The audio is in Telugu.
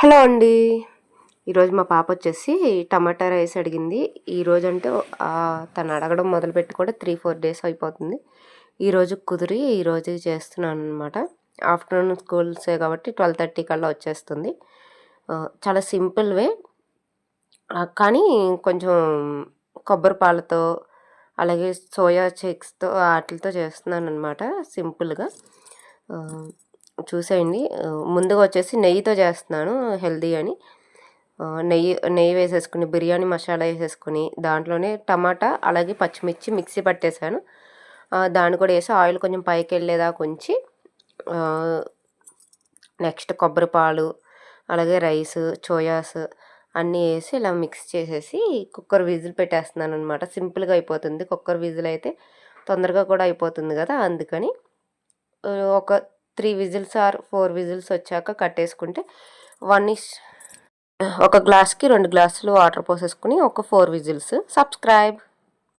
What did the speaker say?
హలో అండి. ఈరోజు మా పాప వచ్చేసి టమాటా రైస్ అడిగింది. ఈరోజు అంటే తను అడగడం మొదలుపెట్టి కూడా 3-4 డేస్ అయిపోతుంది. ఈరోజు కుదిరి ఈరోజు చేస్తున్నాను అనమాట. ఆఫ్టర్నూన్ స్కూల్సే కాబట్టి 12:30 కల్లా వచ్చేస్తుంది. చాలా సింపుల్ వే, కానీ కొంచెం కొబ్బరి పాలతో అలాగే సోయా చిక్స్తో వాటితో చేస్తున్నాను అనమాట సింపుల్గా. చూసేయండి. ముందుగా వచ్చేసి నెయ్యితో చేస్తున్నాను హెల్దీ అని. నెయ్యి వేసేసుకుని బిర్యానీ మసాలా వేసేసుకుని దాంట్లోనే టమాటా అలాగే పచ్చిమిర్చి మిక్సీ పట్టేశాను. దాన్ని కూడా వేసి ఆయిల్ కొంచెం పైకి వెళ్ళేదాకా ఉంచి నెక్స్ట్ కొబ్బరి పాలు అలాగే రైస్ సోయాస్ అన్నీ వేసి ఇలా మిక్స్ చేసేసి కుక్కర్ విజిల్ పెట్టేస్తున్నాను అనమాట. సింపుల్గా అయిపోతుంది. కుక్కర్ విజిల్ అయితే తొందరగా కూడా అయిపోతుంది కదా, అందుకని ఒక 3 విజిల్స్ ఆర్ 4 విజిల్స్ వచ్చాక కట్టేసుకుంటే ఒక గ్లాస్కి 2 గ్లాసులు వాటర్ పోసేసుకుని ఒక 4 విజిల్స్. సబ్స్క్రైబ్.